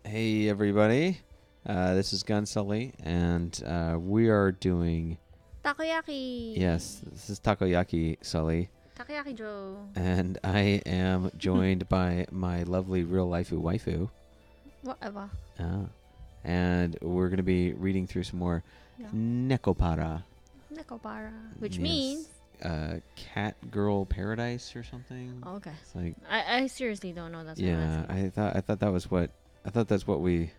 Hey everybody, this is Gun Sully, and we are doing. Takoyaki. Yes, this is Takoyaki Sully, Takoyaki Joe. and I am joined by my lovely real life waifu. Whatever. And we're gonna be reading through some more Nekopara. Nekopara, which Yes. means Cat Girl Paradise or something. Oh, okay. It's like I seriously don't know. That's I thought that was what that's what we.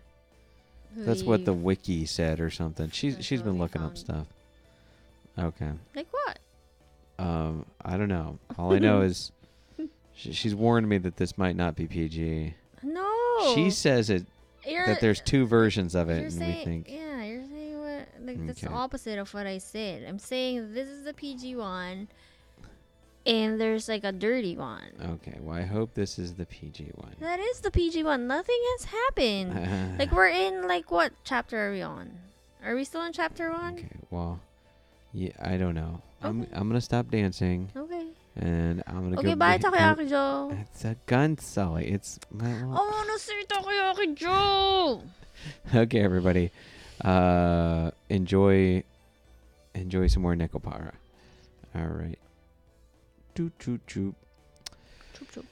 That's what the wiki said or something. She's been looking up stuff. Okay. Like what? I don't know. All I know is she's warned me that this might not be PG. No. She says that there's two versions of it, and we think. Yeah, you're saying what? Like that's the Okay. opposite of what I said. I'm saying this is the PG one, and there's like a dirty one. Okay. Well, I hope this is the PG one. That is the PG one. Nothing has happened. Like we're in like what chapter are we on? Are we still in chapter 1? Okay. Well, yeah. I don't know. Okay. I'm gonna stop dancing, Okay. and I'm gonna go. Okay, bye, Takoyaki Joe. It's a gun, Sully. It's my. I wanna say Takoyaki Joe. Okay, everybody. Enjoy some more Nekopara. All right. Choo choo choo. Choop, choop.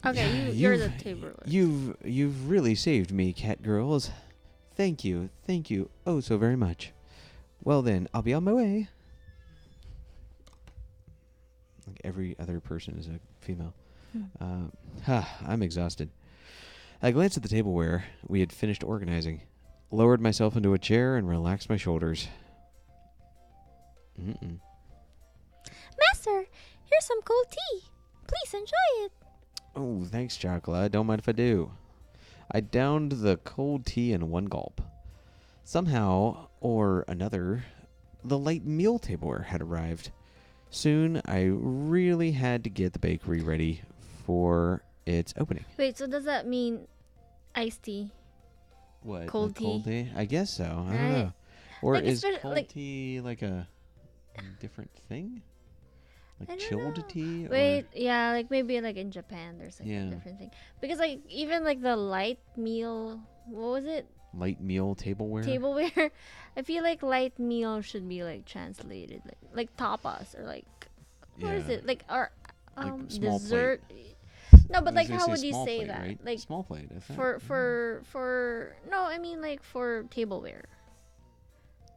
Okay, you're the table. You've really saved me, cat girls. Thank you, oh so very much. Well then, I'll be on my way. Like every other person is a female. I'm exhausted. I glanced at the tableware we had finished organizing, lowered myself into a chair, and relaxed my shoulders. Master, here's some cold tea. Please enjoy it. Oh, thanks, Chocla. Don't mind if I do. I downed the cold tea in one gulp. Somehow or another, the light meal tableware had arrived. Soon, I really had to get the bakery ready for its opening. Wait, so does that mean iced tea? What? Cold tea? I guess so. I don't Right. know. Or Like, is especially, cold like- tea like a different thing? I Like don't chilled know. tea? Wait, yeah, like maybe like in Japan there's like Yeah. a different thing. Because like even like the light meal, what was it? Or light meal tableware? Tableware. I feel like light meal should be like translated like tapas or like what is Yeah. it? Like our Like small dessert. No, but I like was gonna how say would you small say plate, that? right? Like small plate. I thought. for no, I mean like for tableware.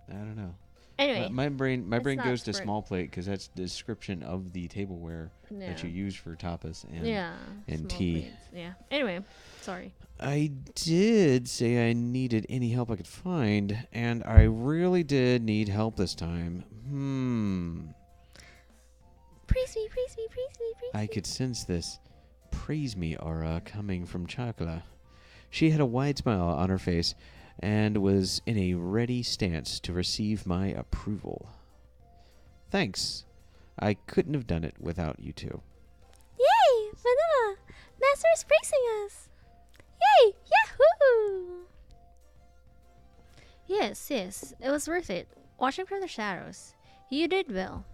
I don't know. Anyway, My brain It's not goes to for- small plate because that's the description of the tableware yeah. that you use for tapas and small tea. plates. Yeah. Anyway, sorry. I did say I needed any help I could find, and I really did need help this time. Praise me, praise me, praise me, praise I me. could sense this praise me aura coming from Chakla. She had a wide smile on her face and was in a ready stance to receive my approval. Thanks. I couldn't have done it without you two. Yay! Vanilla! Master is praising us! Yay! Yahoo! Yes, it was worth it. Watching from the shadows. You did well.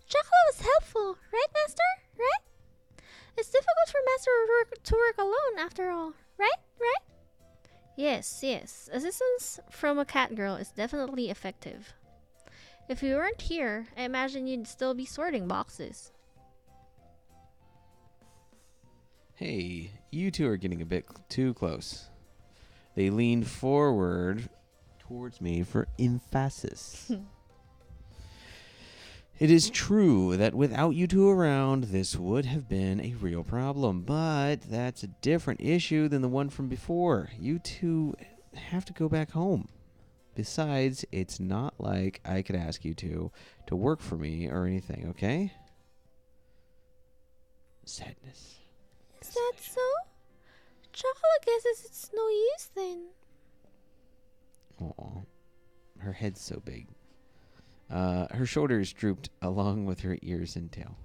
Chocolate was helpful, right, Master? Right? It's difficult for Master to work alone, after all. Right? Yes. Assistance from a cat girl is definitely effective. If you weren't here, I imagine you'd still be sorting boxes. Hey, you two are getting a bit too close. They leaned forward towards me for emphasis. It is true that without you two around, this would have been a real problem, but that's a different issue than the one from before. You two have to go back home. Besides, it's not like I could ask you two to work for me or anything, okay? Sadness. Is that so? Chocolate guesses it's no use then. Aw, her head's so big. Her shoulders drooped along with her ears and tail.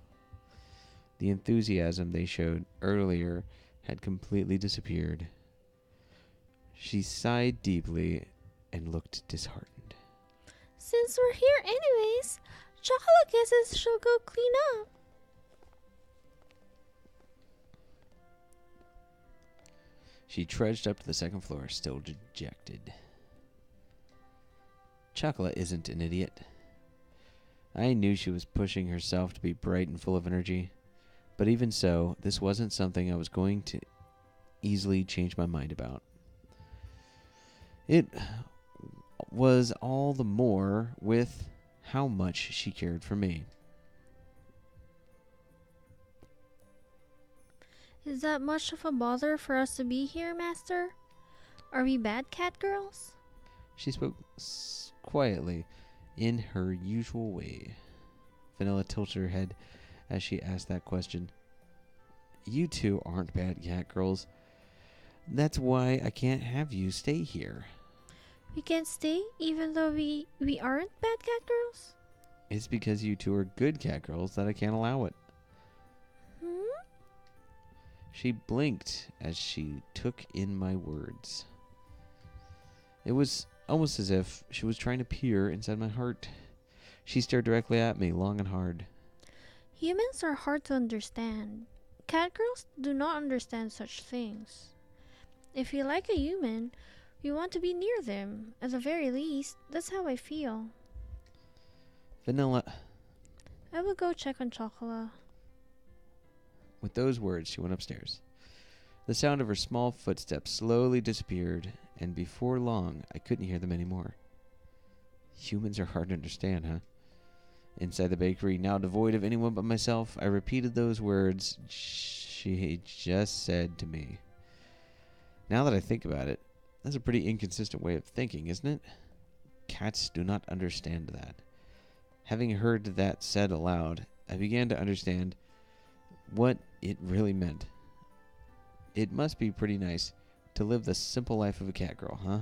The enthusiasm they showed earlier had completely disappeared. She sighed deeply and looked disheartened. Since we're here anyways, Chocolate guesses she'll go clean up. She trudged up to the second floor, still dejected. Chocolate isn't an idiot. I knew she was pushing herself to be bright and full of energy, but even so, this wasn't something I was going to easily change my mind about. It was all the more with how much she cared for me. Is that much of a bother for us to be here, Master? Are we bad cat girls? She spoke quietly, in her usual way. Vanilla tilted her head as she asked that question. You two aren't bad cat girls. That's why I can't have you stay here. We can't stay even though we aren't bad cat girls? It's because you two are good cat girls that I can't allow it. She blinked as she took in my words. It was almost as if she was trying to peer inside my heart. She stared directly at me, long and hard. Humans are hard to understand. Cat girls do not understand such things. If you like a human, you want to be near them. At the very least, that's how I feel. Vanilla. I will go check on Chocola. With those words, she went upstairs. The sound of her small footsteps slowly disappeared, and before long, I couldn't hear them anymore. Humans are hard to understand, huh? Inside the bakery, now devoid of anyone but myself, I repeated those words she just said to me. Now that I think about it, that's a pretty inconsistent way of thinking, isn't it? Cats do not understand that. Having heard that said aloud, I began to understand what it really meant. It must be pretty nice to live the simple life of a cat girl, huh?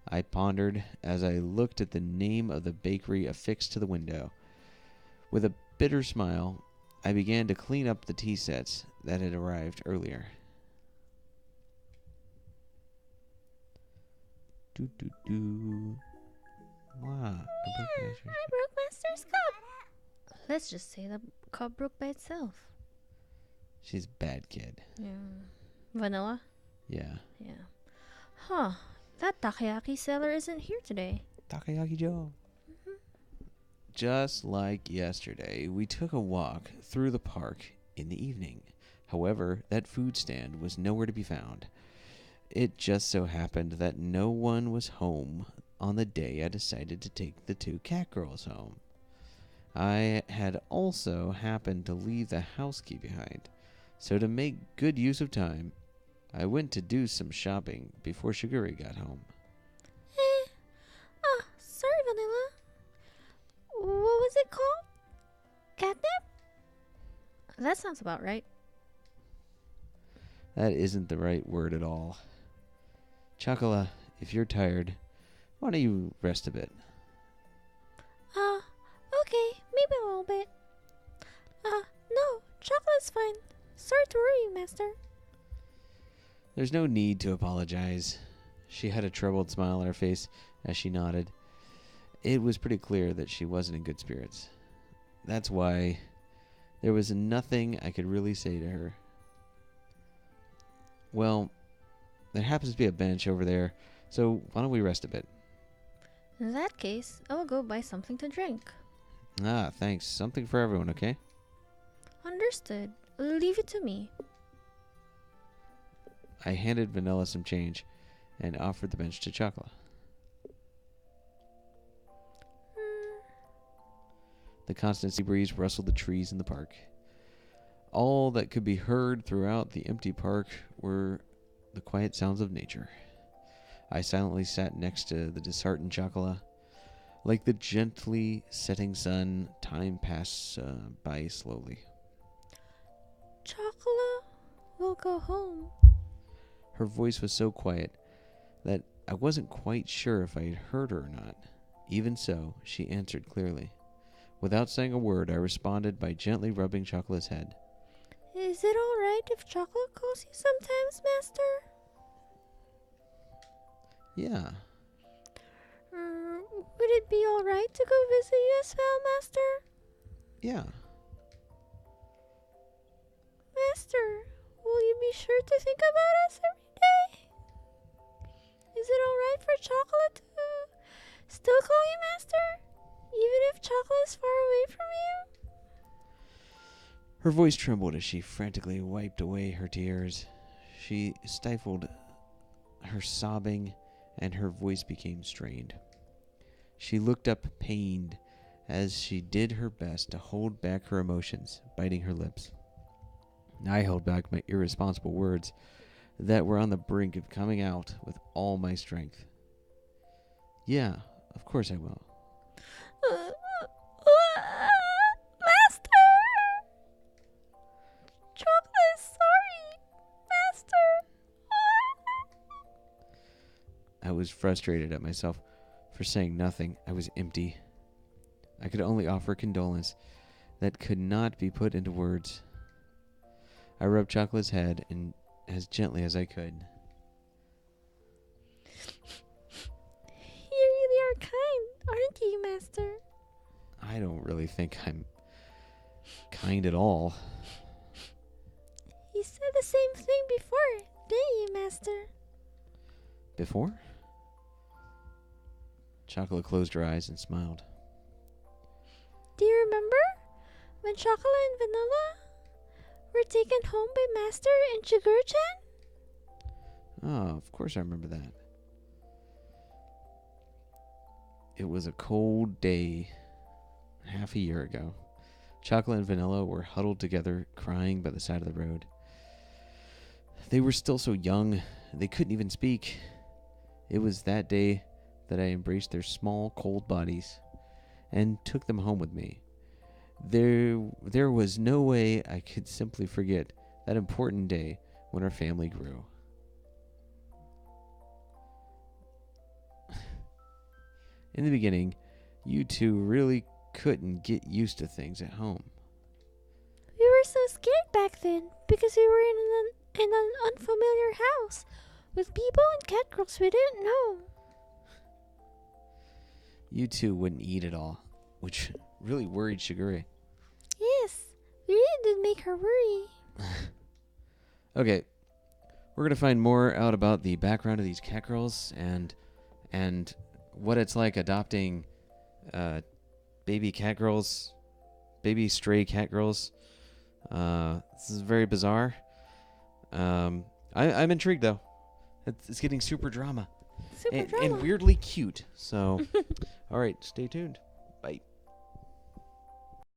I pondered as I looked at the name of the bakery affixed to the window. With a bitter smile, I began to clean up the tea sets that had arrived earlier. Do. Wow. I broke Master's cup. Let's just say the cup broke by itself. She's a bad kid. Yeah. Vanilla? Yeah. Yeah. Huh. That takoyaki seller isn't here today. Takoyaki Joe. Just like yesterday, we took a walk through the park in the evening. However, that food stand was nowhere to be found. It just so happened that no one was home on the day I decided to take the two cat girls home. I had also happened to leave the house key behind, so to make good use of time, I went to do some shopping before Shiguri got home. Sorry, Vanilla. What was it called? Catnip? That sounds about right. That isn't the right word at all. Chocola, if you're tired, why don't you rest a bit? Okay, maybe a little bit. No, chocolate's fine. Sorry to worry you, Master. There's no need to apologize. She had a troubled smile on her face as she nodded. It was pretty clear that she wasn't in good spirits. That's why there was nothing I could really say to her. Well, there happens to be a bench over there, so why don't we rest a bit? In that case, I will go buy something to drink. Thanks. Something for everyone, okay? Understood. Leave it to me. I handed Vanilla some change and offered the bench to Chocola. The constant sea breeze rustled the trees in the park. All that could be heard throughout the empty park were the quiet sounds of nature. I silently sat next to the disheartened Chocola. Like the gently setting sun, time passed by slowly. Chocola will go home. Her voice was so quiet that I wasn't quite sure if I had heard her or not. Even so, she answered clearly. Without saying a word, I responded by gently rubbing Chocola's head. Is it alright if Chocolate calls you sometimes, Master? Yeah. Would it be alright to go visit you as well, Master? Yeah. Master, will you be sure to think about us every day? Is it alright for Chocolate to still call you Master? Even if Chocolate is far away from you? Her voice trembled as she frantically wiped away her tears. She stifled her sobbing, and her voice became strained. She looked up pained as she did her best to hold back her emotions, biting her lips. I held back my irresponsible words that were on the brink of coming out with all my strength. Yeah, of course I will. Master! Chocolate is sorry! Master! I was frustrated at myself for saying nothing. I was empty. I could only offer condolence that could not be put into words. I rubbed Chocolate's head and as gently as I could. You really are kind, aren't you, Master? I don't really think I'm kind at all. You said the same thing before, didn't you, Master? Before? Chocolate closed her eyes and smiled. Do you remember when Chocolate and Vanilla were taken home by Master and Sugar-chan? Oh, of course I remember that. It was a cold day half a year ago. Chocolate and Vanilla were huddled together, crying by the side of the road. They were still so young, they couldn't even speak. It was that day that I embraced their small, cold bodies and took them home with me. There was no way I could simply forget that important day when our family grew. In the beginning, you two really couldn't get used to things at home. We were so scared back then because we were in an unfamiliar house with people and cat girls we didn't know. You two wouldn't eat at all, which really worried Shigure. Yes, we really did make her worry. Okay, we're going to find more out about the background of these cat girls and what it's like adopting baby cat girls, baby stray cat girls. This is very bizarre. I'm intrigued, though. It's getting super drama. Super drama. And weirdly cute. So, all right, stay tuned.